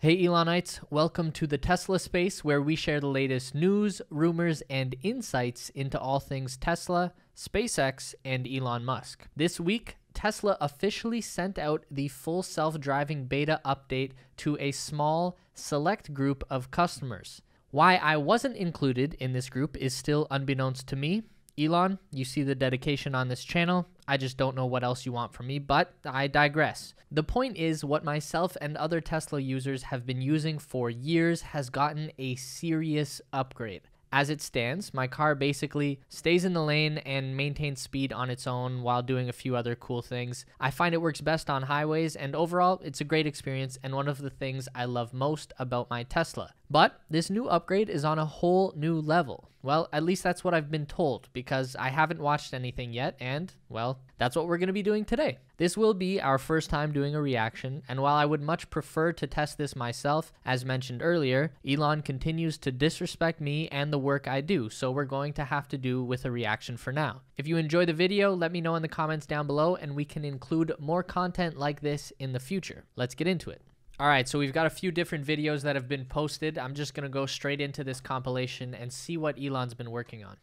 Hey Elonites, welcome to the Tesla space where we share the latest news, rumors, and insights into all things Tesla, SpaceX, and Elon Musk. This week, Tesla officially sent out the full self-driving beta update to a small, select group of customers. Why I wasn't included in this group is still unbeknownst to me. Elon, you see the dedication on this channel. I just don't know what else you want from me, but I digress. The point is, what myself and other Tesla users have been using for years has gotten a serious upgrade. As it stands, my car basically stays in the lane and maintains speed on its own while doing a few other cool things. I find it works best on highways, and overall, it's a great experience and one of the things I love most about my Tesla. But this new upgrade is on a whole new level. Well, at least that's what I've been told, because I haven't watched anything yet, and, well, that's what we're going to be doing today. This will be our first time doing a reaction, and while I would much prefer to test this myself, as mentioned earlier, Elon continues to disrespect me and the work I do, so we're going to have to do with a reaction for now. If you enjoy the video, let me know in the comments down below, and we can include more content like this in the future. Let's get into it. All right, so we've got a few different videos that have been posted. I'm just going to go straight into this compilation and see what Elon's been working on.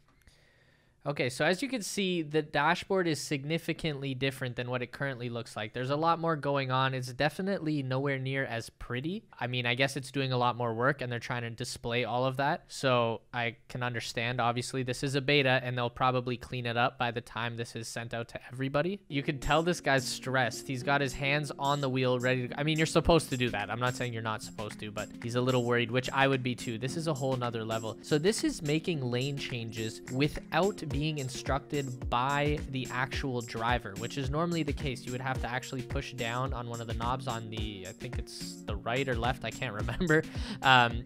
Okay, so as you can see, the dashboard is significantly different than what it currently looks like. There's a lot more going on. It's definitely nowhere near as pretty. I mean, I guess it's doing a lot more work and they're trying to display all of that. So I can understand, obviously, this is a beta and they'll probably clean it up by the time this is sent out to everybody. You can tell this guy's stressed. He's got his hands on the wheel ready to, I mean, you're supposed to do that. I'm not saying you're not supposed to, but he's a little worried, which I would be too. This is a whole nother level. So this is making lane changes without being instructed by the actual driver, which is normally the case. You would have to actually push down on one of the knobs on the, I think it's the right or left, I can't remember,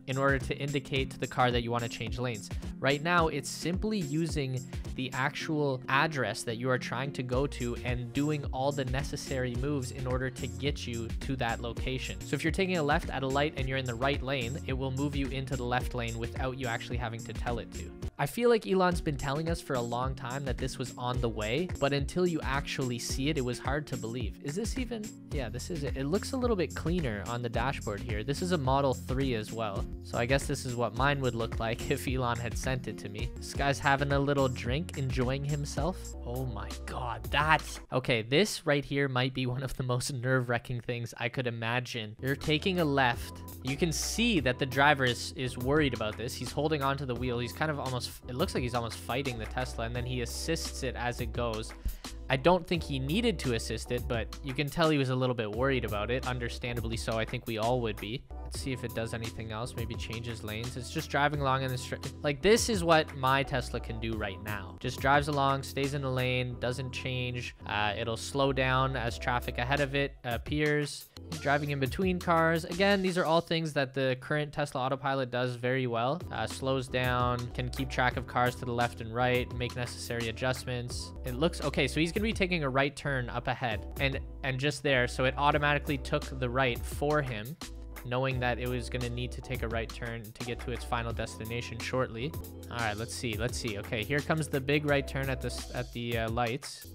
in order to indicate to the car that you want to change lanes. Right now, it's simply using the actual address that you are trying to go to and doing all the necessary moves in order to get you to that location. So if you're taking a left at a light and you're in the right lane, it will move you into the left lane without you actually having to tell it to. I feel like Elon's been telling us for a long time that this was on the way, but until you actually see it, it was hard to believe. Is this even? Yeah, this is it. It looks a little bit cleaner on the dashboard here. This is a Model 3 as well. So I guess this is what mine would look like if Elon had sent it to me. This guy's having a little drink, enjoying himself. Oh my God, that's... Okay, this right here might be one of the most nerve-wracking things I could imagine. You're taking a left. You can see that the driver is worried about this. He's holding onto the wheel. He's kind of almost, it looks like he's almost fighting the Tesla, and then he assists it as it goes. I don't think he needed to assist it, but you can tell he was a little bit worried about it. Understandably so. I think we all would be. Let's see if it does anything else. Maybe changes lanes. It's just driving along in the straight. Like, this is what my Tesla can do right now. Just drives along, stays in the lane, doesn't change. It'll slow down as traffic ahead of it appears. Driving in between cars. Again, these are all things that the current Tesla Autopilot does very well. Slows down, can keep track of cars to the left and right, make necessary adjustments. It looks okay. So he's going to be taking a right turn up ahead and just there. So it automatically took the right for him, knowing that it was going to need to take a right turn to get to its final destination shortly. All right, let's see. Okay, here comes the big right turn at the lights.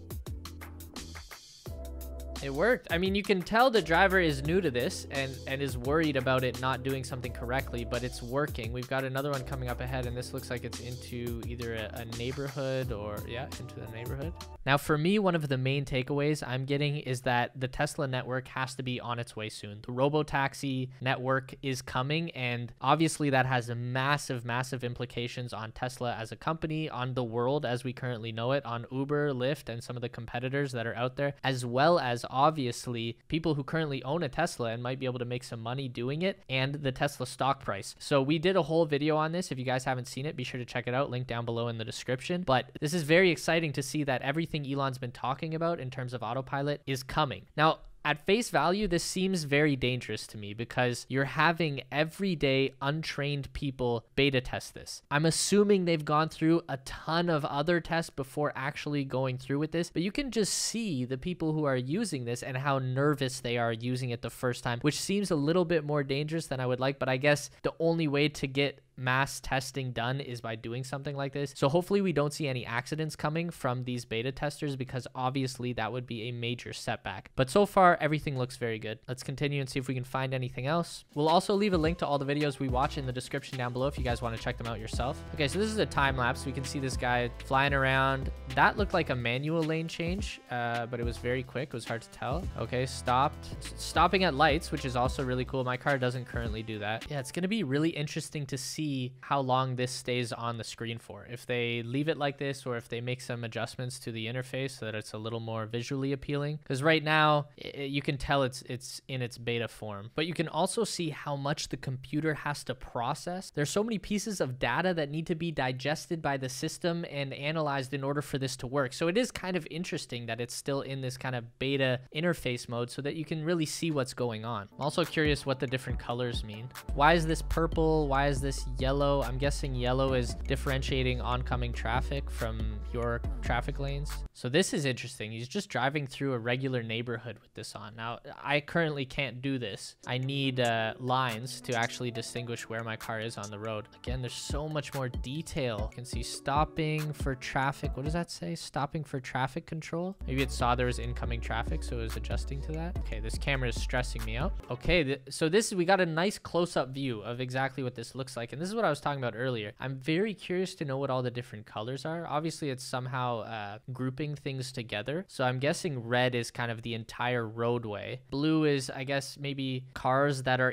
It worked. I mean, you can tell the driver is new to this and is worried about it not doing something correctly, but it's working. We've got another one coming up ahead, and this looks like it's into either a neighborhood or, yeah, into the neighborhood. Now, for me, one of the main takeaways I'm getting is that the Tesla network has to be on its way soon. The robotaxi network is coming, and obviously that has a massive, massive implications on Tesla as a company, on the world as we currently know it, on Uber, Lyft, and some of the competitors that are out there, as well as obviously people who currently own a Tesla and might be able to make some money doing it, and the Tesla stock price. So we did a whole video on this. If you guys haven't seen it, be sure to check it out. Link down below in the description. But this is very exciting to see that everything Elon's been talking about in terms of autopilot is coming. Now, at face value, this seems very dangerous to me because you're having everyday untrained people beta test this. I'm assuming they've gone through a ton of other tests before actually going through with this, but you can just see the people who are using this and how nervous they are using it the first time, which seems a little bit more dangerous than I would like. But I guess the only way to get mass testing done is by doing something like this. So hopefully we don't see any accidents coming from these beta testers, because obviously that would be a major setback. But so far, everything looks very good. Let's continue and see if we can find anything else. We'll also leave a link to all the videos we watch in the description down below if you guys want to check them out yourself. Okay, so this is a time lapse. We can see this guy flying around. That looked like a manual lane change, but it was very quick. It was hard to tell. Okay, stopping at lights, which is also really cool. My car doesn't currently do that. Yeah, it's going to be really interesting to see how long this stays on the screen for. If they leave it like this, or if they make some adjustments to the interface so that it's a little more visually appealing. Because right now, you can tell it's in its beta form. But you can also see how much the computer has to process. There's so many pieces of data that need to be digested by the system and analyzed in order for this to work. So it is kind of interesting that it's still in this kind of beta interface mode so that you can really see what's going on. I'm also curious what the different colors mean. Why is this purple? Why is this yellow? I'm guessing yellow is differentiating oncoming traffic from your traffic lanes. So this is interesting. He's just driving through a regular neighborhood with this on. Now, I currently can't do this. I need lines to actually distinguish where my car is on the road. Again, there's so much more detail. You can see stopping for traffic. What does that say? Stopping for traffic control? Maybe it saw there was incoming traffic, so it was adjusting to that. Okay, this camera is stressing me out. Okay, so we got a nice close-up view of exactly what this looks like. And this is what I was talking about earlier. I'm very curious to know what all the different colors are. Obviously, it's somehow grouping things together. So I'm guessing red is kind of the entire roadway. Blue is, I guess, maybe cars that are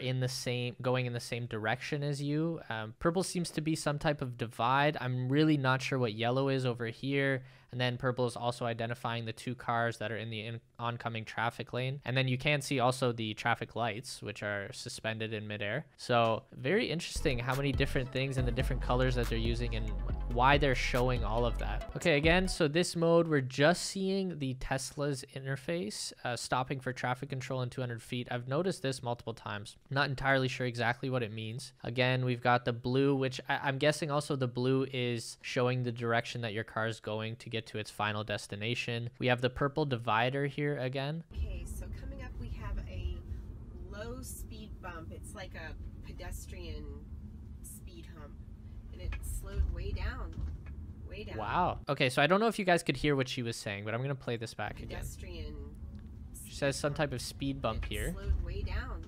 going in the same direction as you. Purple seems to be some type of divide. I'm really not sure what yellow is over here. And then purple is also identifying the two cars that are in the oncoming traffic lane. And then you can see also the traffic lights, which are suspended in midair. So very interesting how many different things and the different colors that they're using and why they're showing all of that. Okay, again, so this mode, we're just seeing the Tesla's interface, stopping for traffic control in 200 feet. I've noticed this multiple times. I'm not entirely sure exactly what it means. Again, we've got the blue, which I'm guessing also the blue is showing the direction that your car is going to get to its final destination. We have the purple divider here again. Okay, so coming up we have a low speed bump. It's like a pedestrian speed hump, and it slowed way down. Wow. Okay, so I don't know if you guys could hear what she was saying, but I'm gonna play this back again. She says some type of speed bump here,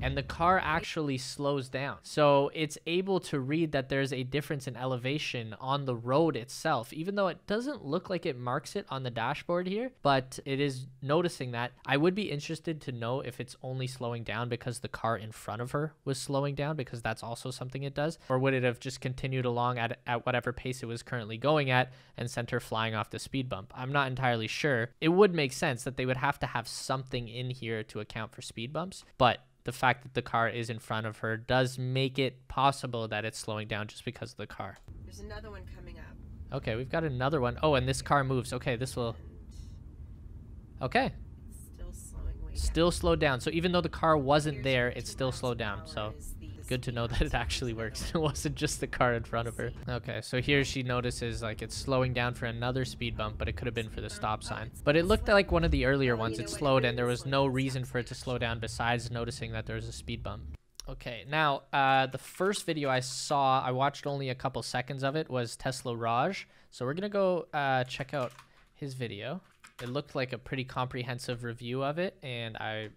and the car actually slows down. So it's able to read that there's a difference in elevation on the road itself, even though it doesn't look like it marks it on the dashboard here, but it is noticing that. I would be interested to know if it's only slowing down because the car in front of her was slowing down, because that's also something it does, or would it have just continued along at whatever pace it was currently going at and sent her flying off the speed bump. I'm not entirely sure. It would make sense that they would have to have something in here to account for speed bumps, but the fact that the car is in front of her does make it possible that it's slowing down just because of the car. There's another one coming up. Okay, we've got another one. Oh, and this car moves. Okay, this will... Okay. Still slowing way down. Still slowed down. So even though the car wasn't there, it still slowed down. So good to know that it actually works. It wasn't just the car in front of her. Okay, so here she notices like it's slowing down for another speed bump, but it could have been for the stop sign. But it looked like one of the earlier ones. It slowed and there was no reason for it to slow down besides noticing that there was a speed bump. Okay, now the first video I watched only a couple seconds of it, was Tesla Raj. So we're gonna go check out his video. It looked like a pretty comprehensive review of it, and I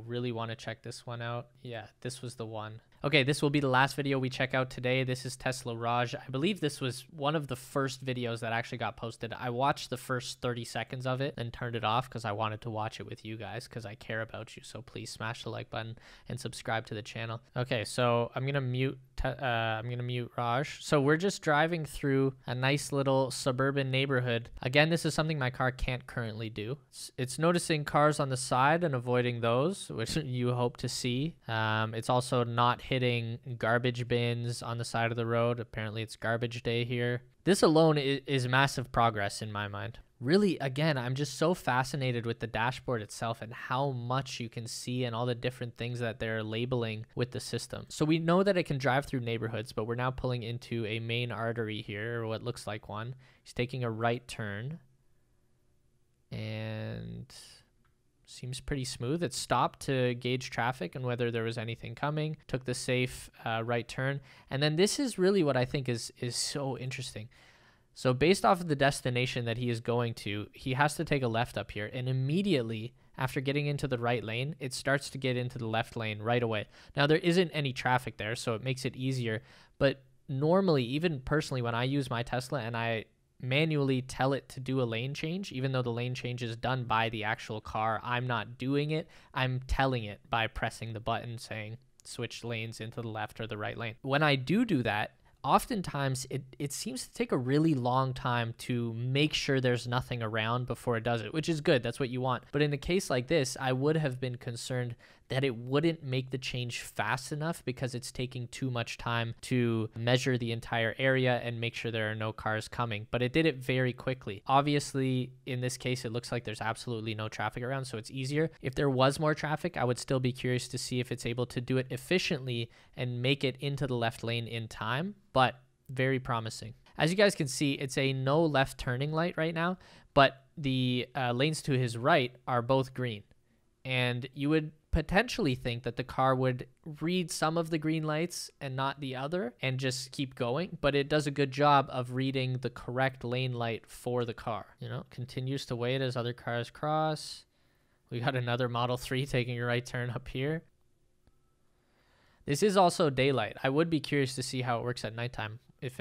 really want to check this one out. Yeah, this was the one. Okay, this will be the last video we check out today. This is Tesla Raj. I believe this was one of the first videos that actually got posted. I watched the first 30 seconds of it and turned it off because I wanted to watch it with you guys because I care about you. So please smash the like button and subscribe to the channel. Okay, so I'm gonna mute Raj. So we're just driving through a nice little suburban neighborhood. Again, this is something my car can't currently do. It's noticing cars on the side and avoiding those, which you hope to see. It's also not hitting garbage bins on the side of the road. Apparently it's garbage day here. This alone is massive progress in my mind. Really, again, I'm just so fascinated with the dashboard itself and how much you can see and all the different things that they're labeling with the system. So we know that it can drive through neighborhoods, but we're now pulling into a main artery here, or what looks like one. He's taking a right turn. And Seems pretty smooth. It stopped to gauge traffic and whether there was anything coming, took the safe right turn. And then this is really what I think is so interesting. So based off of the destination that he is going to, he has to take a left up here. And immediately after getting into the right lane, it starts to get into the left lane right away. Now, there isn't any traffic there, so it makes it easier. But normally, even personally, when I use my Tesla and I manually tell it to do a lane change, even though the lane change is done by the actual car, I'm not doing it. I'm telling it by pressing the button saying switch lanes into the left or the right lane. When I do that, oftentimes it seems to take a really long time to make sure there's nothing around before it does it, which is good. That's what you want. But in a case like this, I would have been concerned that it wouldn't make the change fast enough because it's taking too much time to measure the entire area and make sure there are no cars coming. But it did it very quickly. Obviously, in this case, it looks like there's absolutely no traffic around, so it's easier. If there was more traffic, I would still be curious to see if it's able to do it efficiently and make it into the left lane in time, but very promising. As you guys can see, it's a no left turning light right now, but the lanes to his right are both green. And you would potentially think that the car would read some of the green lights and not the other and just keep going, but it does a good job of reading the correct lane light for the car. You know, continues to wait as other cars cross. We got another Model 3 taking a right turn up here. This is also daylight. I would be curious to see how it works at nighttime, if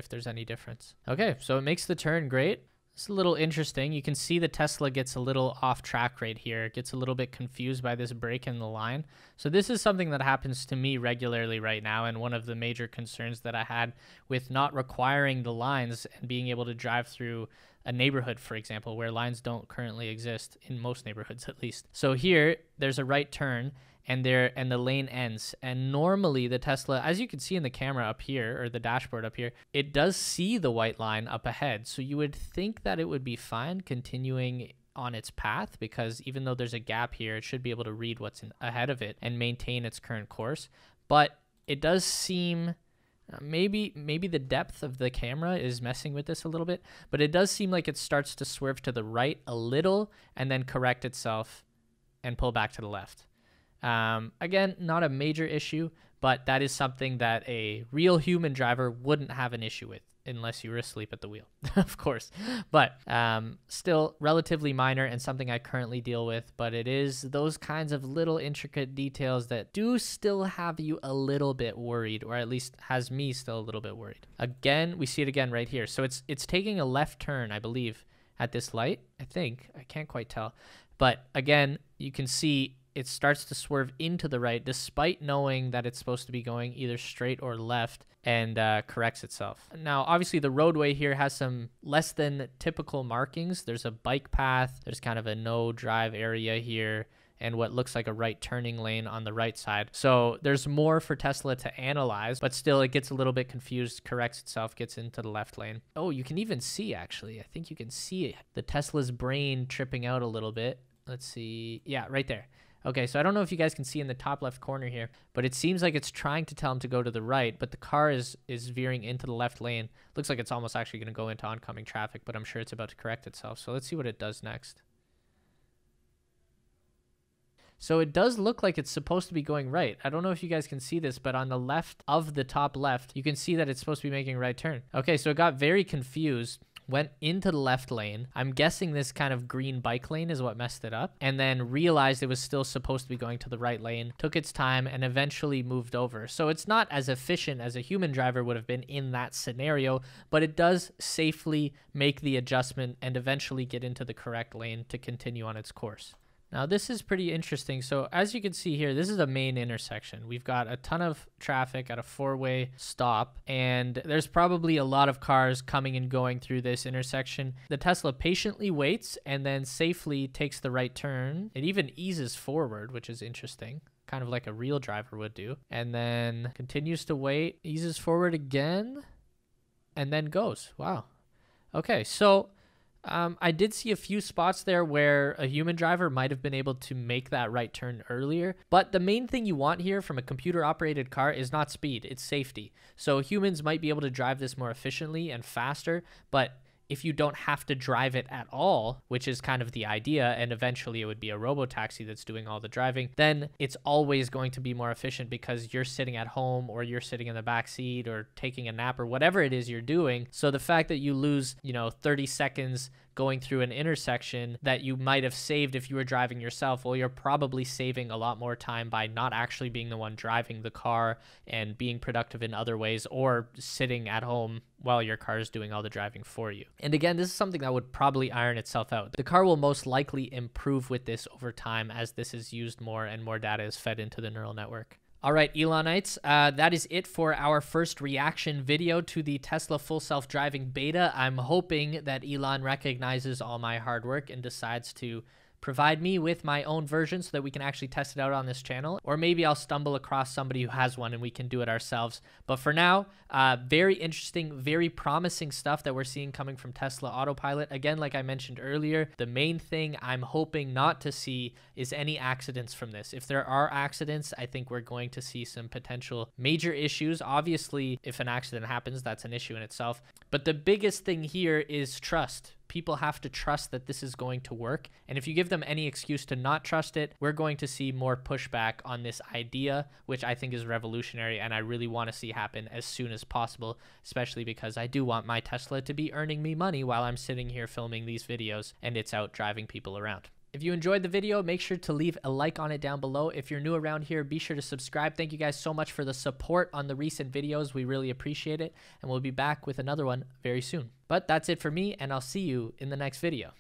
there's any difference. Okay, so it makes the turn great. It's a little interesting. You can see the Tesla gets a little off track right here. It gets a little bit confused by this break in the line. So this is something that happens to me regularly right now, and one of the major concerns that I had with not requiring the lines and being able to drive through a neighborhood, for example, where lines don't currently exist, in most neighborhoods at least. So here, there's a right turn, and the lane ends. And normally the Tesla, as you can see in the camera up here, or the dashboard up here, it does see the white line up ahead. So you would think that it would be fine continuing on its path, because even though there's a gap here, it should be able to read what's ahead of it and maintain its current course. But it does seem, maybe the depth of the camera is messing with this a little bit, but it does seem like it starts to swerve to the right a little and then correct itself and pull back to the left. Again, not a major issue, but that is something that a real human driver wouldn't have an issue with unless you were asleep at the wheel, of course. But still relatively minor and something I currently deal with, but it is those kinds of little intricate details that do still have you a little bit worried, or at least has me still a little bit worried. Again, we see it again right here. So it's taking a left turn, I believe, at this light. I think. I can't quite tell. But again, you can see it starts to swerve into the right despite knowing that it's supposed to be going either straight or left, and corrects itself. Now, obviously the roadway here has some less than typical markings. There's a bike path, there's kind of a no drive area here, and what looks like a right turning lane on the right side. So there's more for Tesla to analyze, but still it gets a little bit confused, corrects itself, gets into the left lane. Oh, you can even see, actually, I think you can see the Tesla's brain tripping out a little bit. Let's see. Yeah, right there. Okay, so I don't know if you guys can see in the top left corner here, but it seems like it's trying to tell him to go to the right, but the car is veering into the left lane. Looks like it's almost actually going to go into oncoming traffic, but I'm sure it's about to correct itself. So let's see what it does next. So it does look like it's supposed to be going right. I don't know if you guys can see this, but on the left of the top left, you can see that it's supposed to be making a right turn. Okay, so it got very confused, went into the left lane. I'm guessing this kind of green bike lane is what messed it up, and then realized it was still supposed to be going to the right lane, took its time, and eventually moved over. So it's not as efficient as a human driver would have been in that scenario, but it does safely make the adjustment and eventually get into the correct lane to continue on its course. Now, this is pretty interesting. So as you can see here, this is a main intersection. We've got a ton of traffic at a four-way stop, and there's probably a lot of cars coming and going through this intersection. The Tesla patiently waits and then safely takes the right turn. It even eases forward, which is interesting, kind of like a real driver would do, and then continues to wait, eases forward again, and then goes. Wow. Okay, so I did see a few spots there where a human driver might have been able to make that right turn earlier, but the main thing you want here from a computer-operated car is not speed, it's safety. So humans might be able to drive this more efficiently and faster, but if you don't have to drive it at all, which is kind of the idea, and eventually it would be a robotaxi that's doing all the driving, then it's always going to be more efficient because you're sitting at home or you're sitting in the back seat or taking a nap or whatever it is you're doing. So the fact that you lose, 30 seconds going through an intersection that you might have saved if you were driving yourself, well, you're probably saving a lot more time by not actually being the one driving the car and being productive in other ways, or sitting at home while your car is doing all the driving for you. And again, this is something that would probably iron itself out. The car will most likely improve with this over time as this is used more and more data is fed into the neural network. All right, Elonites, that is it for our first reaction video to the Tesla full self-driving beta. I'm hoping that Elon recognizes all my hard work and decides to provide me with my own version so that we can actually test it out on this channel. Or maybe I'll stumble across somebody who has one and we can do it ourselves. But for now, very interesting, very promising stuff that we're seeing coming from Tesla Autopilot. Again, like I mentioned earlier, the main thing I'm hoping not to see is any accidents from this. If there are accidents, I think we're going to see some potential major issues. Obviously, if an accident happens, that's an issue in itself. But the biggest thing here is trust. People have to trust that this is going to work. And if you give them any excuse to not trust it, we're going to see more pushback on this idea, which I think is revolutionary and I really want to see happen as soon as possible, especially because I do want my Tesla to be earning me money while I'm sitting here filming these videos and it's out driving people around. If you enjoyed the video, make sure to leave a like on it down below. If you're new around here, be sure to subscribe. Thank you guys so much for the support on the recent videos. We really appreciate it. And we'll be back with another one very soon. But that's it for me, and I'll see you in the next video.